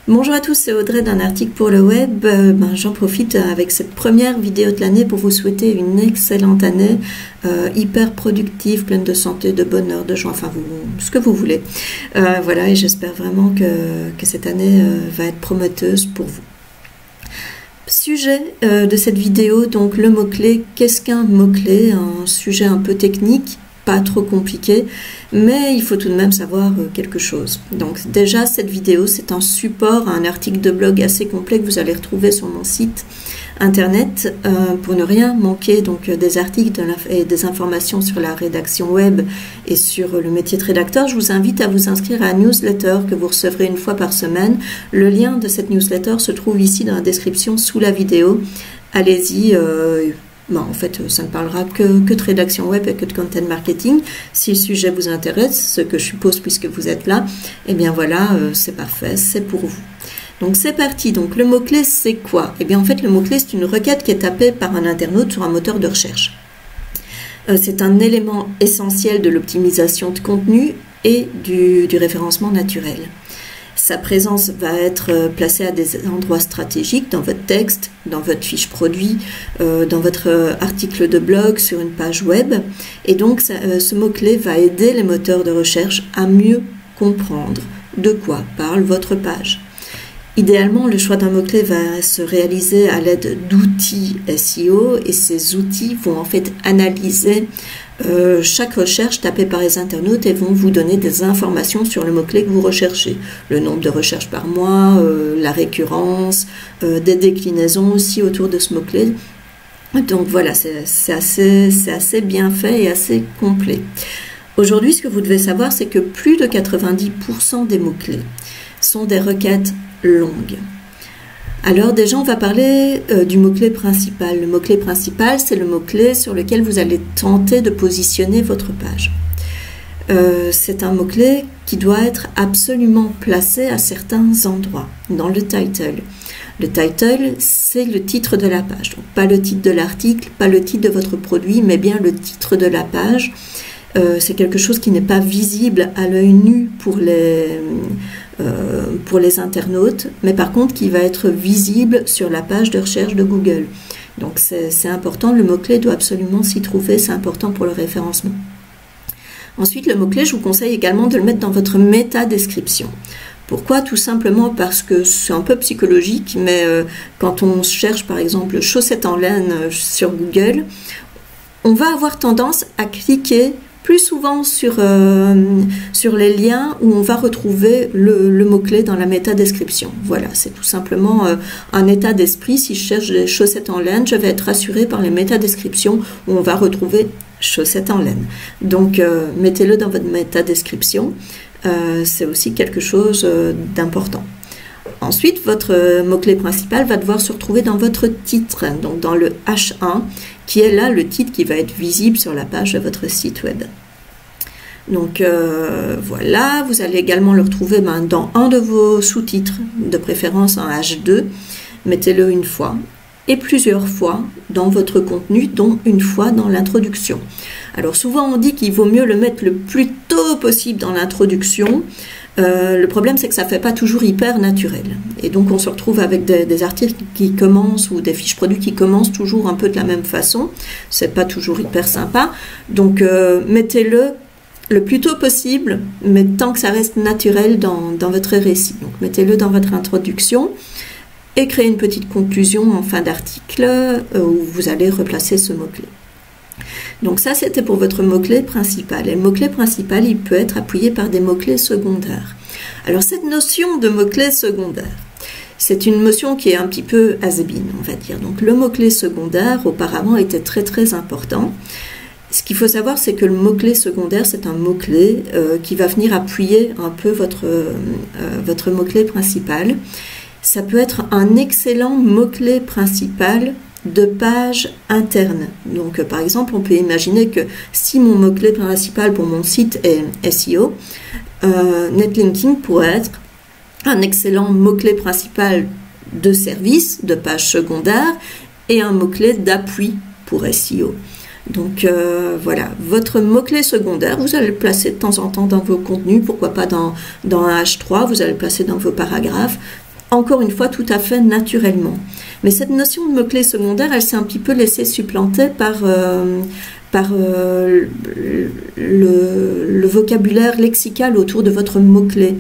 Bonjour à tous, c'est Audrey d'un article pour le web. J'en profite avec cette première vidéo de l'année pour vous souhaiter une excellente année, hyper productive, pleine de santé, de bonheur, de joie, enfin ce que vous voulez. Voilà, et j'espère vraiment que cette année va être prometteuse pour vous. Sujet de cette vidéo, donc le mot-clé. Qu'est-ce qu'un mot-clé? Un sujet un peu technique, pas trop compliqué, mais il faut tout de même savoir quelque chose. Donc déjà, cette vidéo, c'est un support à un article de blog assez complet que vous allez retrouver sur mon site internet pour ne rien manquer donc des articles et des informations sur la rédaction web et sur le métier de rédacteur. Je vous invite à vous inscrire à la newsletter que vous recevrez une fois par semaine. Le lien de cette newsletter se trouve ici dans la description sous la vidéo. Allez-y. En fait, ça ne parlera que de rédaction web et que de content marketing. Si le sujet vous intéresse, ce que je suppose puisque vous êtes là, eh bien voilà, c'est parfait, c'est pour vous. Donc c'est parti. Donc le mot-clé, c'est quoi? Eh bien en fait, le mot-clé, c'est une requête qui est tapée par un internaute sur un moteur de recherche. C'est un élément essentiel de l'optimisation de contenu et du référencement naturel. Sa présence va être placée à des endroits stratégiques dans votre texte, dans votre fiche produit, dans votre article de blog, sur une page web. Et donc, ce mot-clé va aider les moteurs de recherche à mieux comprendre de quoi parle votre page. Idéalement, le choix d'un mot-clé va se réaliser à l'aide d'outils SEO et ces outils vont en fait analyser chaque recherche tapée par les internautes et vont vous donner des informations sur le mot-clé que vous recherchez. Le nombre de recherches par mois, la récurrence, des déclinaisons aussi autour de ce mot-clé. Donc voilà, c'est assez bien fait et assez complet. Aujourd'hui, ce que vous devez savoir, c'est que plus de 90% des mots-clés sont des requêtes longues. Alors déjà, on va parler du mot-clé principal. Le mot-clé principal, c'est le mot-clé sur lequel vous allez tenter de positionner votre page. C'est un mot-clé qui doit être absolument placé à certains endroits, dans le title. Le title, c'est le titre de la page. Donc, pas le titre de l'article, pas le titre de votre produit, mais bien le titre de la page. C'est quelque chose qui n'est pas visible à l'œil nu pour les internautes, mais par contre qui va être visible sur la page de recherche de Google. Donc c'est important, le mot-clé doit absolument s'y trouver, c'est important pour le référencement. Ensuite, le mot-clé, je vous conseille également de le mettre dans votre métadescription. Pourquoi? Tout simplement parce que c'est un peu psychologique, mais quand on cherche par exemple chaussettes en laine sur Google, on va avoir tendance à cliquer plus souvent sur les liens où on va retrouver le mot-clé dans la métadescription. Voilà, c'est tout simplement un état d'esprit. Si je cherche des chaussettes en laine, je vais être rassurée par les métadescriptions où on va retrouver chaussettes en laine. Donc, mettez-le dans votre métadescription. C'est aussi quelque chose d'important. Ensuite, votre mot-clé principal va devoir se retrouver dans votre titre, donc dans le H1, qui est là le titre qui va être visible sur la page de votre site web. Donc voilà, vous allez également le retrouver dans un de vos sous-titres, de préférence en H2. Mettez-le une fois et plusieurs fois dans votre contenu, dont une fois dans l'introduction. Alors souvent on dit qu'il vaut mieux le mettre le plus tôt possible dans l'introduction. Le problème, c'est que ça ne fait pas toujours hyper naturel. Et donc, on se retrouve avec des articles qui commencent ou des fiches produits qui commencent toujours un peu de la même façon. C'est pas toujours hyper sympa. Donc, mettez-le le plus tôt possible, mais tant que ça reste naturel dans votre récit. Donc, mettez-le dans votre introduction et créez une petite conclusion en fin d'article où vous allez replacer ce mot-clé. Donc ça, c'était pour votre mot-clé principal. Et le mot-clé principal, il peut être appuyé par des mots-clés secondaires. Alors cette notion de mot-clé secondaire, c'est une notion qui est un petit peu has-been, on va dire. Donc le mot-clé secondaire, auparavant, était très très important. Ce qu'il faut savoir, c'est que le mot-clé secondaire, c'est un mot-clé qui va venir appuyer un peu votre mot-clé principal. Ça peut être un excellent mot-clé principal de page interne. Donc par exemple, on peut imaginer que si mon mot-clé principal pour mon site est SEO, netlinking pourrait être un excellent mot-clé principal de service, de page secondaire, et un mot-clé d'appui pour SEO. Donc voilà, votre mot-clé secondaire, vous allez le placer de temps en temps dans vos contenus, pourquoi pas dans un H3, vous allez le placer dans vos paragraphes. encore une fois tout à fait naturellement. Mais cette notion de mots-clés secondaires, elle s'est un petit peu laissée supplanter par le vocabulaire lexical autour de votre mot-clé.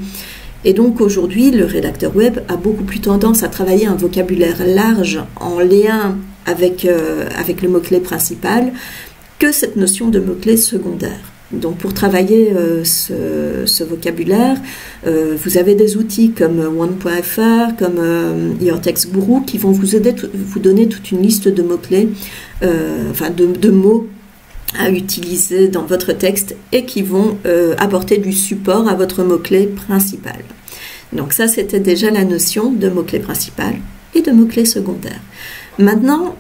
Et donc aujourd'hui, le rédacteur web a beaucoup plus tendance à travailler un vocabulaire large en lien avec le mot-clé principal que cette notion de mot-clé secondaire. Donc pour travailler ce vocabulaire, vous avez des outils comme One.fr, comme Your Text Guru qui vont vous aider, vous donner toute une liste de mots-clés, de mots à utiliser dans votre texte et qui vont apporter du support à votre mot-clé principal. Donc ça, c'était déjà la notion de mot-clé principal et de mot-clé secondaire. Maintenant,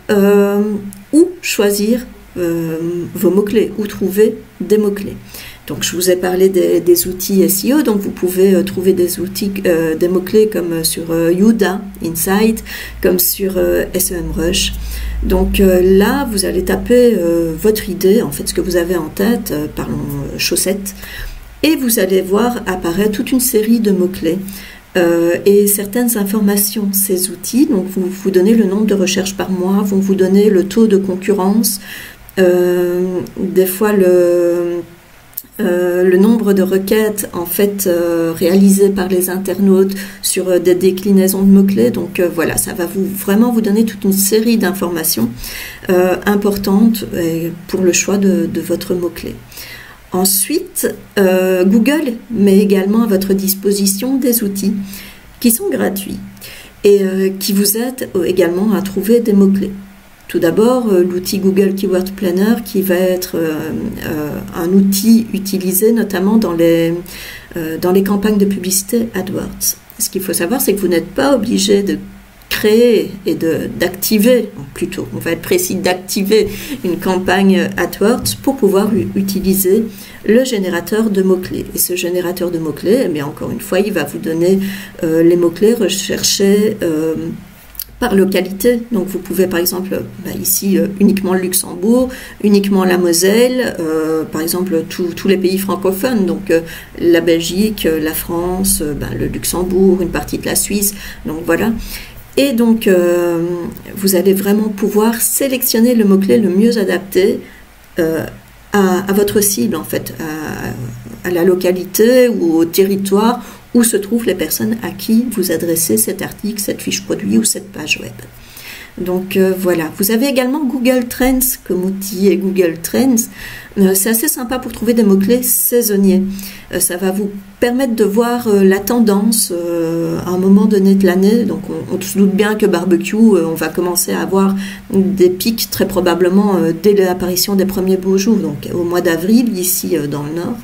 où choisir vos mots-clés, où trouver des mots-clés. Donc je vous ai parlé des outils SEO, donc vous pouvez trouver des outils, des mots-clés comme sur Youdá, Insight, comme sur SEMrush. Donc là, vous allez taper votre idée, en fait ce que vous avez en tête, parlons chaussettes, et vous allez voir apparaître toute une série de mots-clés. Et certaines informations, ces outils, donc vous donnez le nombre de recherches par mois, vont vous donner le taux de concurrence, des fois le nombre de requêtes en fait réalisées par les internautes sur des déclinaisons de mots-clés. Donc voilà, ça va vraiment vous donner toute une série d'informations importantes pour le choix de votre mot-clé. Ensuite, Google met également à votre disposition des outils qui sont gratuits et qui vous aident également à trouver des mots-clés. Tout d'abord, l'outil Google Keyword Planner qui va être un outil utilisé notamment dans les campagnes de publicité AdWords. Ce qu'il faut savoir, c'est que vous n'êtes pas obligé de créer et d'activer, plutôt, on va être précis, d'activer une campagne AdWords pour pouvoir utiliser le générateur de mots-clés. Et ce générateur de mots-clés, eh bien, encore une fois, il va vous donner les mots-clés recherchés par localité. Donc vous pouvez par exemple, ici uniquement le Luxembourg, uniquement la Moselle, par exemple tous les pays francophones, donc la Belgique, la France, le Luxembourg, une partie de la Suisse, donc voilà. Et donc vous allez vraiment pouvoir sélectionner le mot-clé le mieux adapté à votre cible, en fait, à la localité ou au territoire où se trouvent les personnes à qui vous adressez cet article, cette fiche produit ou cette page web. Donc voilà, vous avez également Google Trends comme outil, et Google Trends, c'est assez sympa pour trouver des mots-clés saisonniers. Ça va vous permettre de voir la tendance à un moment donné de l'année. Donc on se doute bien que barbecue, on va commencer à avoir des pics très probablement dès l'apparition des premiers beaux jours, donc au mois d'avril ici dans le nord.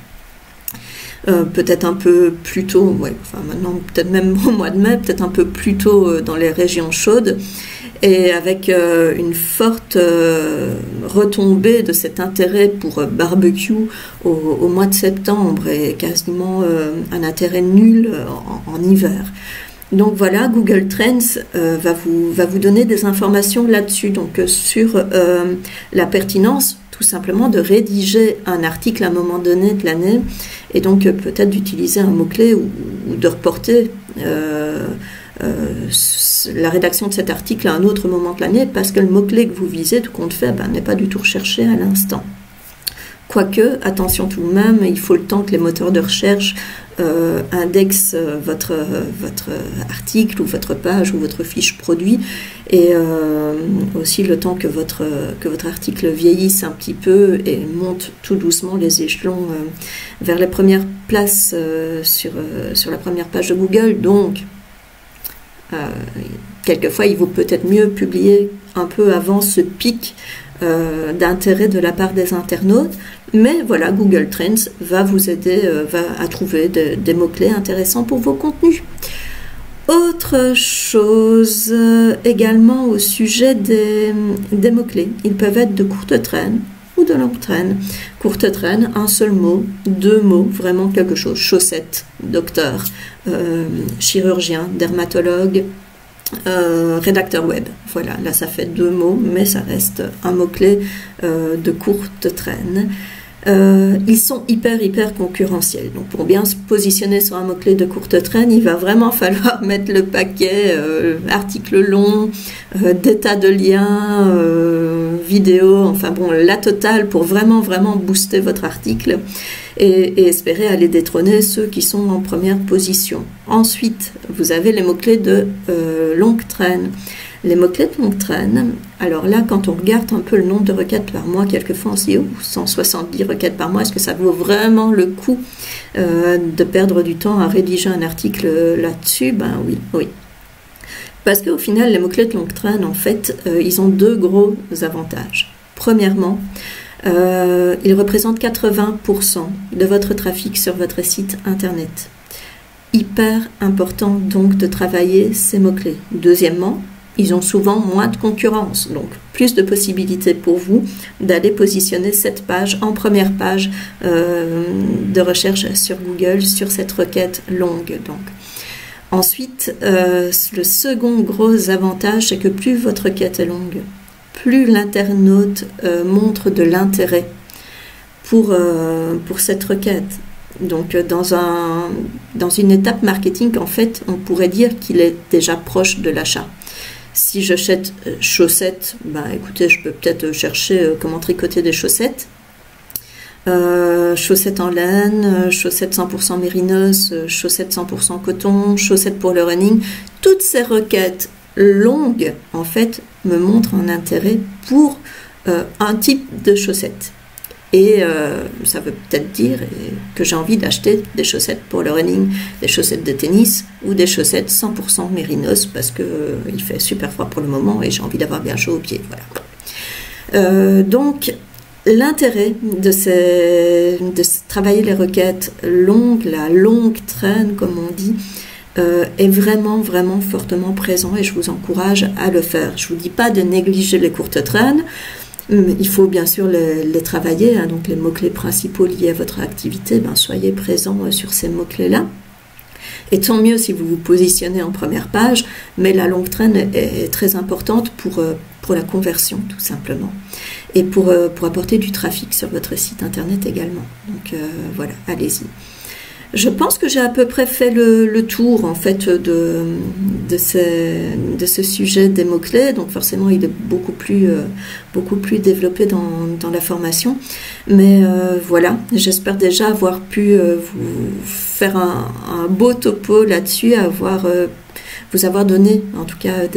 Peut-être un peu plus tôt, maintenant peut-être même au mois de mai, peut-être un peu plus tôt dans les régions chaudes, et avec une forte retombée de cet intérêt pour barbecue au mois de septembre et quasiment un intérêt nul en hiver. Donc voilà, Google Trends va vous donner des informations là-dessus, donc sur la pertinence tout simplement de rédiger un article à un moment donné de l'année et donc peut-être d'utiliser un mot-clé ou de reporter la rédaction de cet article à un autre moment de l'année parce que le mot-clé que vous visez, tout compte fait, n'est pas du tout recherché à l'instant. Quoique, attention tout de même, il faut le temps que les moteurs de recherche indexent votre article ou votre page ou votre fiche produit et aussi le temps que votre article vieillisse un petit peu et monte tout doucement les échelons vers les premières places sur la première page de Google. Donc, quelquefois, il vaut peut-être mieux publier un peu avant ce pic d'intérêt de la part des internautes, mais voilà, Google Trends va vous aider à trouver des mots-clés intéressants pour vos contenus. Autre chose également au sujet des mots-clés, ils peuvent être de courte traîne ou de longue traîne. Courte traîne, un seul mot, deux mots, vraiment quelque chose, chaussette, docteur, chirurgien, dermatologue, rédacteur web. Voilà, là ça fait deux mots, mais ça reste un mot-clé de courte traîne. Ils sont hyper concurrentiels. Donc pour bien se positionner sur un mot-clé de courte traîne, il va vraiment falloir mettre le paquet, articles longs, des tas de liens, vidéos, enfin bon, la totale pour vraiment booster votre article et espérer aller détrôner ceux qui sont en première position. Ensuite, vous avez les mots-clés de longue traîne. Les mots-clés de longue traîne, alors là, quand on regarde un peu le nombre de requêtes par mois, quelquefois on se dit, 170 requêtes par mois, est-ce que ça vaut vraiment le coup de perdre du temps à rédiger un article là-dessus? Ben oui. Parce qu'au final, les mots-clés de longue traîne, en fait, ils ont deux gros avantages. Premièrement, ils représentent 80% de votre trafic sur votre site internet. Hyper important donc de travailler ces mots-clés. Deuxièmement, ils ont souvent moins de concurrence, donc plus de possibilités pour vous d'aller positionner cette page en première page de recherche sur Google sur cette requête longue. Donc. Ensuite, le second gros avantage, c'est que plus votre requête est longue, plus l'internaute montre de l'intérêt pour cette requête. Donc dans une étape marketing, en fait, on pourrait dire qu'il est déjà proche de l'achat. Si j'achète chaussettes, ben écoutez, je peux peut-être chercher comment tricoter des chaussettes. Chaussettes en laine, chaussettes 100% mérinos, chaussettes 100% coton, chaussettes pour le running. Toutes ces requêtes longues, en fait, me montrent un intérêt pour un type de chaussettes. Et ça veut peut-être dire que j'ai envie d'acheter des chaussettes pour le running, des chaussettes de tennis ou des chaussettes 100% mérinos parce qu'il fait super froid pour le moment et j'ai envie d'avoir bien chaud aux pieds. Voilà. Donc, l'intérêt de travailler les requêtes longues, la longue traîne comme on dit, est vraiment fortement présent et je vous encourage à le faire. Je ne vous dis pas de négliger les courtes traînes. Il faut bien sûr les travailler, hein, donc les mots-clés principaux liés à votre activité, ben, soyez présents sur ces mots-clés-là. Et tant mieux si vous vous positionnez en première page, mais la longue traîne est très importante pour la conversion, tout simplement. Et pour apporter du trafic sur votre site internet également. Donc voilà, allez-y. Je pense que j'ai à peu près fait le tour en fait de ce sujet des mots-clés. Donc forcément, il est beaucoup plus développé dans la formation. Mais voilà, j'espère déjà avoir pu vous faire un beau topo là-dessus, vous avoir donné en tout cas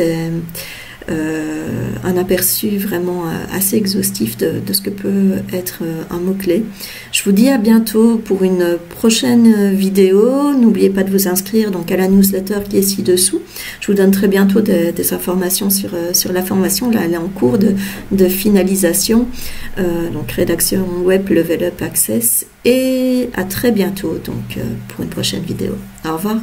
un aperçu vraiment assez exhaustif de ce que peut être un mot-clé. Je vous dis à bientôt pour une prochaine vidéo. N'oubliez pas de vous inscrire donc à la newsletter qui est ci-dessous. Je vous donne très bientôt des informations sur la formation. Là, elle est en cours de finalisation. Donc rédaction web, Level Up Access. Et à très bientôt donc pour une prochaine vidéo. Au revoir.